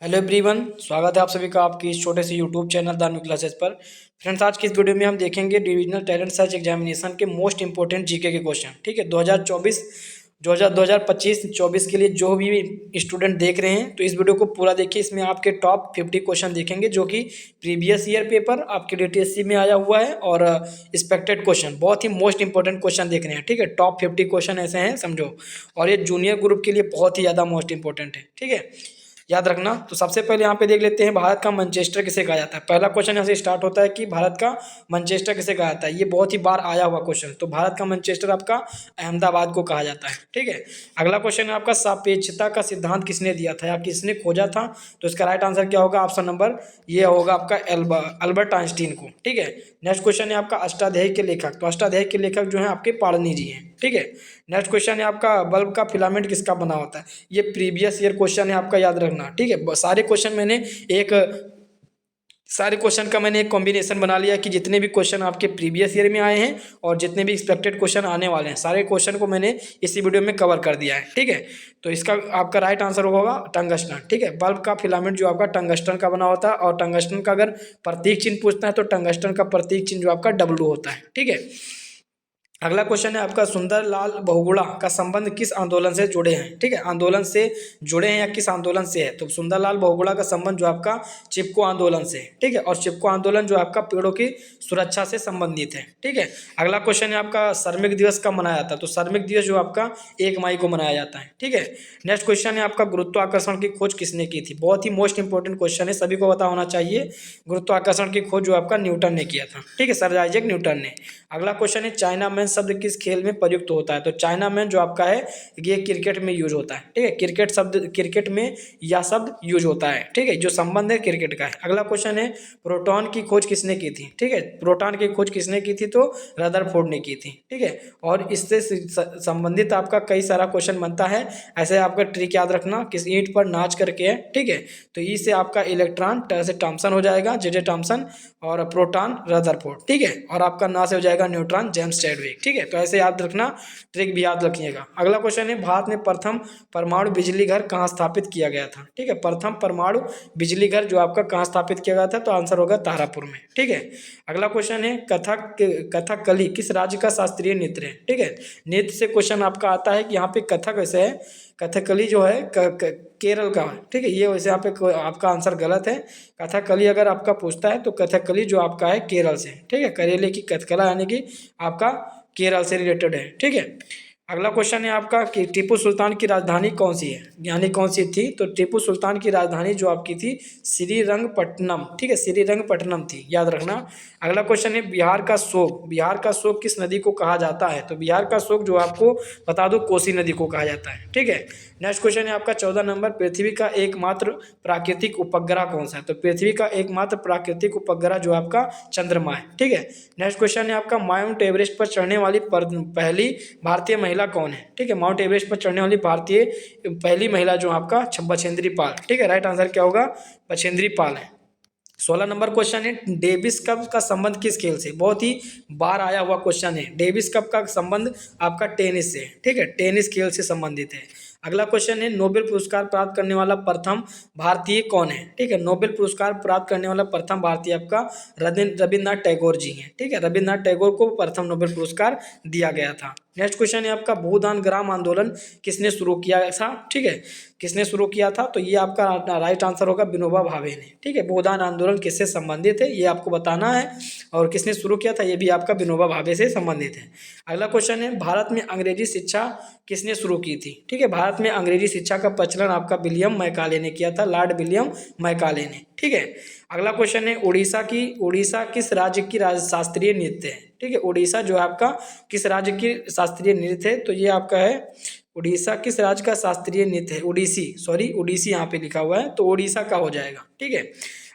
Hello everyone, स्वागत है आप सभी का आपकी इस छोटे से यूट्यूब चैनल धार्मिक क्लासेस पर। फ्रेंड्स, आज की इस वीडियो में हम देखेंगे डिविजनल टैलेंट सर्च एग्जामिनेशन के मोस्ट इंपोर्टेंट जीके के क्वेश्चन। ठीक है, 2024 2025 24 के लिए जो भी स्टूडेंट देख रहे हैं तो इस वीडियो को पूरा देखिए। इसमें आपके टॉप 50 क्वेश्चन देखेंगे जो कि प्रीवियस ईयर पेपर आपके DTSC में आया हुआ है और एक्सपेक्टेड क्वेश्चन, बहुत ही मोस्ट इंपॉर्टेंट क्वेश्चन देख रहे हैं। ठीक है, टॉप 50 क्वेश्चन ऐसे हैं समझो, और ये जूनियर ग्रुप के लिए बहुत ही ज़्यादा मोस्ट इंपॉर्टेंट है। ठीक है, याद रखना। तो सबसे पहले यहाँ पे देख लेते हैं भारत का मैनचेस्टर किसे कहा जाता है। पहला क्वेश्चन यहाँ से स्टार्ट होता है कि भारत का मैनचेस्टर किसे कहा जाता है। ये बहुत ही बार आया हुआ क्वेश्चन। तो भारत का मैनचेस्टर आपका अहमदाबाद को कहा जाता है। ठीक है, अगला क्वेश्चन है आपका सापेक्षता का सिद्धांत किसने दिया था या किसने खोजा था। तो इसका राइट आंसर क्या होगा, ऑप्शन नंबर ये होगा आपका अल्बर्ट आइंस्टीन को। ठीक है, नेक्स्ट क्वेश्चन है आपका अष्टाध्यायी के लेखक। तो अष्टाध्यायी के लेखक जो है आपके पाणिनि जी हैं। ठीक है, नेक्स्ट क्वेश्चन है आपका बल्ब का फिलामेंट किसका बना होता है। ये प्रीवियस ईयर क्वेश्चन है आपका, याद रखना। ठीक है, सारे क्वेश्चन का मैंने एक कॉम्बिनेशन बना लिया कि जितने भी क्वेश्चन आपके प्रीवियस ईयर में आए हैं और जितने भी एक्सपेक्टेड क्वेश्चन आने वाले हैं, सारे क्वेश्चन को मैंने इसी वीडियो में कवर कर दिया है। ठीक है, तो इसका आपका राइट आंसर होगा टंगस्टन। ठीक है, बल्ब का फिलामेंट जो आपका टंगस्टन का बना होता है, और टंगस्टन का अगर प्रतीक चिन्ह पूछता है तो टंगस्टन का प्रतीक चिन्ह जो आपका W होता है। ठीक है, अगला क्वेश्चन है आपका सुंदरलाल बहुगुणा का संबंध किस आंदोलन से जुड़े हैं। ठीक है, आंदोलन से जुड़े हैं या किस आंदोलन से है। तो सुंदरलाल बहुगुणा का संबंध जो आपका चिपको आंदोलन से है। ठीक है, और चिपको आंदोलन जो आपका पेड़ों की सुरक्षा से संबंधित है। ठीक है, अगला क्वेश्चन है आपका श्रमिक दिवस कब मनाया जाता है। तो श्रमिक दिवस जो आपका 1 मई को मनाया जाता है। ठीक है, नेक्स्ट क्वेश्चन है आपका गुरुत्वाकर्षण की खोज किसने की थी। बहुत ही मोस्ट इंपॉर्टेंट क्वेश्चन है, सभी को पता होना चाहिए। गुरुत्वाकर्षण की खोज जो आपका न्यूटन ने किया था। ठीक है, सर आइजैक न्यूटन ने। अगला क्वेश्चन है चाइना मैन शब्द किस खेल में प्रयुक्त होता है। तो चाइना मैन जो आपका है ये क्रिकेट में यूज होता है। ठीक है, क्रिकेट में यह शब्द यूज होता है। ठीक है, जो संबंध है क्रिकेट का है। अगला क्वेश्चन है प्रोटॉन की खोज किसने की थी। ठीक है, प्रोटॉन की खोज किसने की थी। तो रदरफोर्ड ने की थी। ठीक है, और इससे संबंधित आपका कई सारा क्वेश्चन बनता है। ऐसे आपका ट्रिक याद रखना, किस ईंट पर नाच करके है। ठीक है, तो ई से आपका इलेक्ट्रॉन, से थॉमसन हो जाएगा जे थॉमसन, और प्रोटॉन रदरफोर्ड। ठीक है, और आपका ना से हो जाएगा न्यूट्रॉन जेम्स चैडविक। ठीक है, तो ऐसे याद रखना, ट्रिक भी याद रखिएगा। अगला क्वेश्चन है भारत में प्रथम परमाणु बिजली घर कहाँ स्थापित किया गया था। ठीक है, प्रथम परमाणु बिजली घर जो आपका कहाँ स्थापित किया गया था। तो आंसर होगा तारापुर में। ठीक है, अगला क्वेश्चन है कथकली किस राज्य का शास्त्रीय नृत्य है। ठीक है, नृत्य से क्वेश्चन आपका आता है कि यहाँ पे कथक वैसे है, कथकली जो है केरल का है। ठीक है, ये वैसे यहाँ पे आपका आंसर गलत है। कथकली अगर आपका पूछता है तो कथकली जो आपका है केरल से। ठीक है, करेले की कथकला यानी कि आपका केरल से रिलेटेड है। ठीक है, अगला क्वेश्चन है आपका कि टीपू सुल्तान की राजधानी कौन सी है, यानी कौन सी थी। तो टीपू सुल्तान की राजधानी जो आपकी थी श्रीरंगपट्टनम। ठीक है, श्रीरंगपट्टनम थी, याद रखना। अगला क्वेश्चन है बिहार का शोक, बिहार का शोक किस नदी को कहा जाता है। तो बिहार का शोक जो आपको बता दो कोसी नदी को कहा जाता है। ठीक है, नेक्स्ट क्वेश्चन है आपका 14 नंबर पृथ्वी का एकमात्र प्राकृतिक उपग्रह कौन सा है। तो पृथ्वी का एकमात्र प्राकृतिक उपग्रह जो आपका चंद्रमा है। ठीक है, नेक्स्ट क्वेश्चन है आपका माउंट एवरेस्ट पर चढ़ने वाली पहली भारतीय महिला कौन है। ठीक है, माउंट एवरेस्ट पर चढ़ने वाली भारतीय पहली महिला जो आपका बछेंद्री पाल। ठीक है, राइट आंसर क्या होगा, बछेंद्री पाल है। 16 नंबर क्वेश्चन है डेविस कप का संबंध किस खेल से। बहुत ही बार आया हुआ क्वेश्चन है। डेविस कप का संबंध आपका टेनिस से। ठीक है, टेनिस खेल से संबंधित है। अगला क्वेश्चन है नोबेल पुरस्कार प्राप्त करने वाला प्रथम भारतीय कौन है। ठीक है, नोबेल पुरस्कार प्राप्त करने वाला प्रथम भारतीय आपका रविन्द्रनाथ टैगोर जी हैं। ठीक है, रविन्द्रनाथ टैगोर को प्रथम नोबेल पुरस्कार दिया गया था। नेक्स्ट क्वेश्चन है आपका भूदान ग्राम आंदोलन किसने शुरू किया था। ठीक है, किसने शुरू किया था। तो ये आपका राइट आंसर होगा विनोबा भावे ने। ठीक है, भूदान आंदोलन किससे संबंधित है ये आपको बताना है, और किसने शुरू किया था ये भी आपका विनोबा भावे से संबंधित है। अगला क्वेश्चन है भारत में अंग्रेजी शिक्षा किसने शुरू की थी। ठीक है, भारत में अंग्रेजी शिक्षा का प्रचलन आपका विलियम मैकाले ने किया था, लॉर्ड विलियम मैकाले ने। ठीक है, अगला क्वेश्चन है उड़ीसा किस राज्य की शास्त्रीय नृत्य है। ठीक है, उड़ीसा जो आपका किस राज्य की शास्त्रीय नृत्य है। तो ये आपका है उड़ीसा किस राज्य का शास्त्रीय नृत्य है। उड़ीसी यहाँ पे लिखा हुआ है, तो उड़ीसा का हो जाएगा। ठीक है,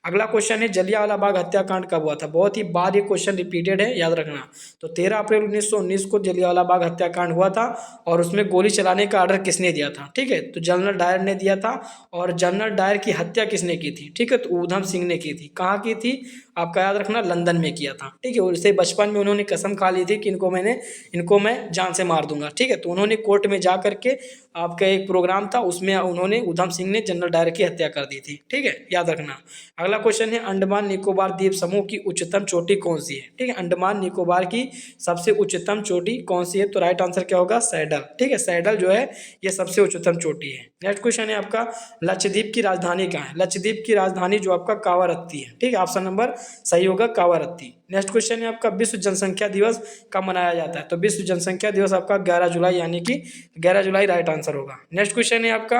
अगला क्वेश्चन है जलियांवाला बाग हत्याकांड कब हुआ था। बहुत ही बार ये क्वेश्चन रिपीटेड है, याद रखना। तो 13 अप्रैल 1919 को जलियांवाला बाग हत्याकांड हुआ था, और उसमें गोली चलाने का ऑर्डर किसने दिया था। ठीक है, तो जनरल डायर ने दिया था, और जनरल डायर की हत्या किसने की थी। ठीक है, तो ऊधम सिंह ने की थी। कहाँ की थी, आपका याद रखना लंदन में किया था, ठीक है। और इसे बचपन में उन्होंने कसम खा ली थी कि इनको मैं जान से मार दूंगा, ठीक है। तो उन्होंने कोर्ट में जा करके आपका एक प्रोग्राम था, उसमें उन्होंने उधम सिंह ने जनरल डायर की हत्या कर दी थी, ठीक है, याद रखना। अगला क्वेश्चन है अंडमान निकोबार द्वीप समूह की उच्चतम चोटी कौन सी है, ठीक है। अंडमान निकोबार की सबसे उच्चतम चोटी कौन सी है, तो राइट आंसर क्या होगा, सैडल, ठीक है। सैडल जो है ये सबसे उच्चतम चोटी है। नेक्स्ट क्वेश्चन है आपका लक्षद्वीप की राजधानी कहाँ है। लक्षद्वीप की राजधानी जो आपका कावारत्ती है, ठीक है, ऑप्शन नंबर सही होगा कावारत्ती। नेक्स्ट क्वेश्चन है आपका विश्व जनसंख्या दिवस कब मनाया जाता है, तो विश्व जनसंख्या दिवस आपका 11 जुलाई, यानी कि 11 जुलाई राइट आंसर होगा। नेक्स्ट क्वेश्चन है आपका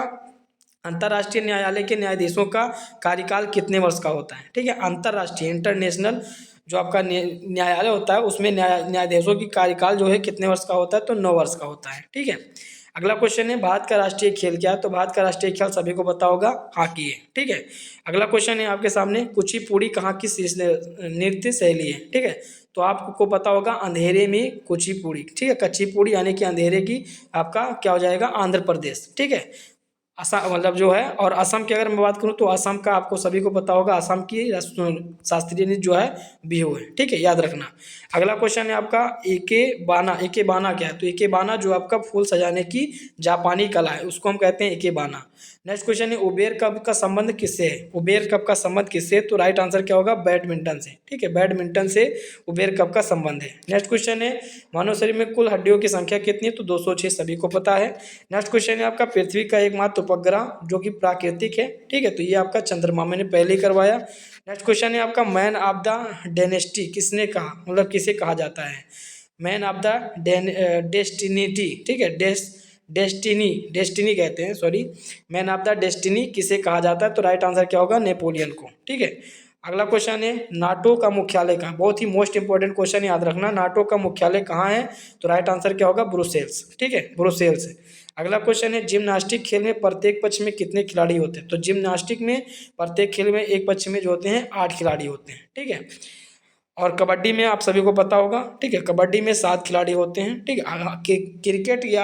अंतर्राष्ट्रीय न्यायालय के न्यायाधीशों का कार्यकाल कितने वर्ष का होता है, ठीक है। अंतर्राष्ट्रीय इंटरनेशनल जो आपका न्यायालय होता है उसमें न्यायाधीशों की कार्यकाल जो है कितने वर्ष का होता है, तो 9 वर्ष का होता है, ठीक है। अगला क्वेश्चन है भारत का राष्ट्रीय खेल क्या है, तो भारत का राष्ट्रीय खेल सभी को पता होगा हॉकी है, ठीक है। अगला क्वेश्चन है आपके सामने कुचिपुड़ी कहाँ की नृत्य शैली है, ठीक है। तो आपको पता होगा अंधेरे में कुचिपुड़ी, ठीक है। कुचिपुड़ी यानी कि अंधेरे की आपका क्या हो जाएगा, आंध्र प्रदेश, ठीक है। असम मतलब जो है, और असम की अगर मैं बात करूँ तो असम का आपको सभी को पता होगा असम की शास्त्रीय नृत्य जो है बिहू है, ठीक है, याद रखना। अगला क्वेश्चन है आपका एके बाना क्या है, तो एके बाना जो आपका फूल सजाने की जापानी कला है उसको हम कहते हैं एके बाना। नेक्स्ट क्वेश्चन है उबेर कप का संबंध किससे है, उबेर कप का संबंध किससे है, तो राइट आंसर क्या होगा, बैडमिंटन से, ठीक है, बैडमिंटन से उबेर कप का संबंध है। नेक्स्ट क्वेश्चन है मानव शरीर में कुल हड्डियों की संख्या कितनी है, तो 206 सभी को पता है। नेक्स्ट क्वेश्चन है आपका पृथ्वी का एकमात्र उपग्रह जो कि प्राकृतिक है, ठीक है, तो ये आपका चंद्रमा मैंने पहले ही करवाया। नेक्स्ट क्वेश्चन है आपका मैन ऑफ द डेनेस्टी किसने कहा, मतलब किसे कहा जाता है, मैन ऑफ द डेस्टिनिटी, ठीक है, डेस्टिनी कहते हैं, sorry, man of the destiny किसे कहा जाता है, तो राइट आंसर क्या होगा, नेपोलियन को, ठीक है। अगला क्वेश्चन है नाटो का मुख्यालय कहाँ, बहुत ही मोस्ट इंपॉर्टेंट क्वेश्चन याद रखना, नाटो का मुख्यालय कहाँ है, तो राइट आंसर क्या होगा, ब्रुसेल्स, ठीक है, ब्रुसेल्स। अगला क्वेश्चन है जिम्नास्टिक खेल में प्रत्येक पक्ष में कितने खिलाड़ी होते हैं, तो जिम्नास्टिक में प्रत्येक खेल में एक पक्ष में जो होते हैं 8 खिलाड़ी होते हैं, ठीक है। और कबड्डी में आप सभी को पता होगा, ठीक है, कबड्डी में 7 खिलाड़ी होते हैं, ठीक है।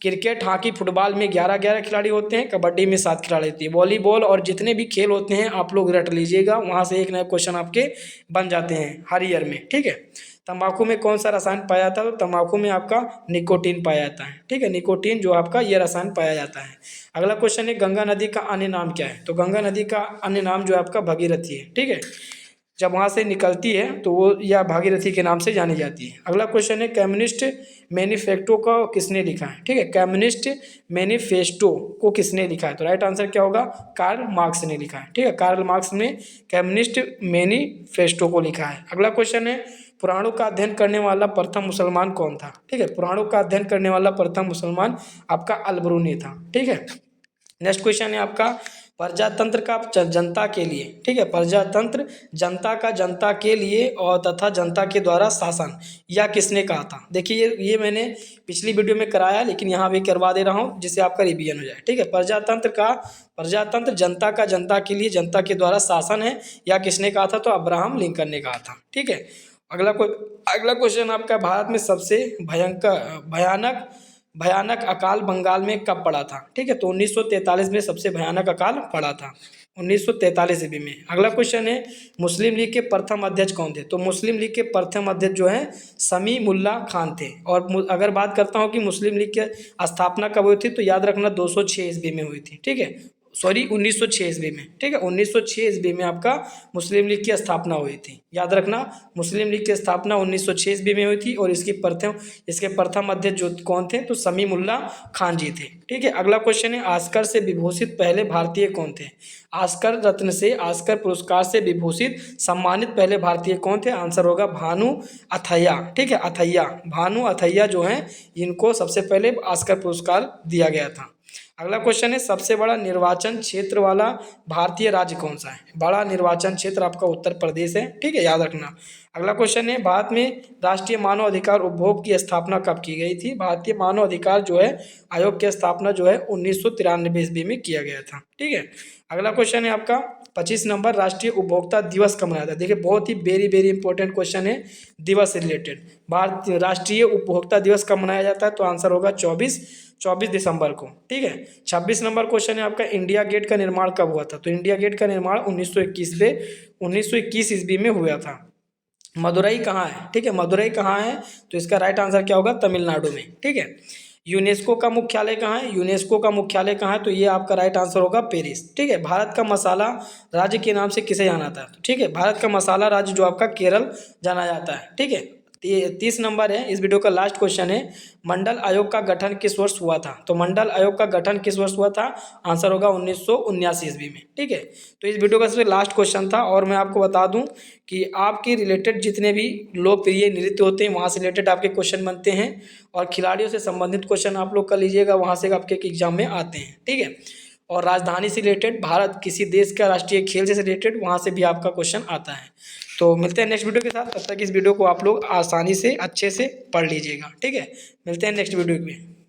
क्रिकेट हॉकी फुटबॉल में 11-11 खिलाड़ी होते हैं, कबड्डी में 7 खिलाड़ी होती है। वॉलीबॉल और जितने भी खेल होते हैं आप लोग रट लीजिएगा, वहाँ से एक नया क्वेश्चन आपके बन जाते हैं हर ईयर में, ठीक है। तंबाकू में कौन सा रसायन पाया जाता है, तो तंबाकू में आपका निकोटीन पाया जाता है, ठीक है, निकोटीन जो आपका ये रसायन पाया जाता है। अगला क्वेश्चन है गंगा नदी का अन्य नाम क्या है, तो गंगा नदी का अन्य नाम जो है आपका भगीरथी है, ठीक है। जब वहाँ से निकलती है तो वो या भागीरथी के नाम से जानी जाती है। अगला क्वेश्चन है कम्युनिस्ट मैनिफेस्टो को किसने लिखा है, ठीक है, कम्युनिस्ट मैनिफेस्टो को किसने लिखा है, तो राइट आंसर क्या होगा, कार्ल मार्क्स ने लिखा है, ठीक है, कार्ल मार्क्स ने कम्युनिस्ट मैनिफेस्टो को लिखा है। अगला क्वेश्चन है पुराणों का अध्ययन करने वाला प्रथम मुसलमान कौन था, ठीक है, पुराणों का अध्ययन करने वाला प्रथम मुसलमान आपका अल-बरूनी था, ठीक है। नेक्स्ट क्वेश्चन है आपका प्रजातंत्र का जनता के लिए, ठीक है, प्रजातंत्र जनता के लिए और तथा जनता के द्वारा शासन यह किसने कहा था। देखिए ये मैंने पिछली वीडियो में कराया लेकिन यहाँ भी करवा दे रहा हूँ जिससे आपका रिवीजन हो जाए, ठीक है। प्रजातंत्र जनता के लिए जनता के द्वारा शासन है, यह किसने कहा था, तो अब्राहम लिंकन ने कहा था, ठीक है। अगला क्वेश्चन आपका भारत में सबसे भयानक अकाल बंगाल में कब पड़ा था, ठीक है, तो 1943 में सबसे भयानक अकाल पड़ा था, 1943 ईस्वी में। अगला क्वेश्चन है मुस्लिम लीग के प्रथम अध्यक्ष कौन थे, तो मुस्लिम लीग के प्रथम अध्यक्ष जो है समीउल्लाह खान थे। और अगर बात करता हूँ कि मुस्लिम लीग की स्थापना कब हुई थी, तो याद रखना 206 ईस्वी में हुई थी, ठीक है, सॉरी 1906 ईस्वी में, ठीक है, 1906 ईस्वी में आपका मुस्लिम लीग की स्थापना हुई थी, याद रखना मुस्लिम लीग की स्थापना 1906 ईस्वी में हुई थी। और इसके प्रथम अध्यक्ष जो कौन थे, तो समीउल्लाह खान जी थे, ठीक है। अगला क्वेश्चन है ऑस्कर से विभूषित पहले भारतीय कौन थे, ऑस्कर रत्न से ऑस्कर पुरस्कार से विभूषित सम्मानित पहले भारतीय कौन थे, आंसर होगा भानु अथैया, ठीक है, अथैया, भानु अथैया जो हैं इनको सबसे पहले ऑस्कर पुरस्कार दिया गया था। अगला क्वेश्चन है सबसे बड़ा निर्वाचन क्षेत्र वाला भारतीय राज्य कौन सा है, बड़ा निर्वाचन क्षेत्र आपका उत्तर प्रदेश है, ठीक है, याद रखना। अगला क्वेश्चन है भारत में राष्ट्रीय मानव अधिकार उपभोग की स्थापना कब की गई थी, भारतीय मानव अधिकार जो है आयोग की स्थापना जो है 1993 ईस्वी में किया गया था, ठीक है। अगला क्वेश्चन है आपका 25 नंबर राष्ट्रीय उपभोक्ता दिवस कब मनाया था। देखिए बहुत ही वेरी इंपॉर्टेंट क्वेश्चन है दिवस से रिलेटेड, भारतीय राष्ट्रीय उपभोक्ता दिवस कब मनाया जाता है, तो आंसर होगा 24 24 दिसंबर को, ठीक है। 26 नंबर क्वेश्चन है आपका, इंडिया गेट का निर्माण कब हुआ था? तो इंडिया गेट का निर्माण 1921 ईस्वी में हुआ था। मदुरई कहाँ है? ठीक है, मदुरई कहाँ है? तो इसका राइट आंसर क्या होगा? तमिलनाडु में, ठीक है। यूनेस्को का मुख्यालय कहाँ है? यूनेस्को का मुख्यालय कहाँ है? तो ये आपका राइट आंसर होगा पेरिस, ठीक है। भारत का मसाला राज्य के नाम से किसे जाना जाता है? ठीक है, भारत का मसाला राज्य जो आपका केरल जाना जाता है, ठीक है। 30 नंबर है, इस वीडियो का लास्ट क्वेश्चन है, मंडल आयोग का गठन किस वर्ष हुआ था? तो मंडल आयोग का गठन किस वर्ष हुआ था? आंसर होगा 1979 ईस्वी में, ठीक है। तो इस वीडियो का सबसे लास्ट क्वेश्चन था, और मैं आपको बता दूं कि आपके रिलेटेड जितने भी लोकप्रिय नृत्य होते हैं वहाँ से रिलेटेड आपके क्वेश्चन बनते हैं, और खिलाड़ियों से संबंधित क्वेश्चन आप लोग कर लीजिएगा, वहाँ से आपके एग्जाम में आते हैं, ठीक है। और राजधानी से रिलेटेड, भारत किसी देश का राष्ट्रीय खेल से रिलेटेड, वहाँ से भी आपका क्वेश्चन आता है। तो मिलते हैं नेक्स्ट वीडियो के साथ, तब तक इस वीडियो को आप लोग आसानी से अच्छे से पढ़ लीजिएगा, ठीक है। मिलते हैं नेक्स्ट वीडियो में।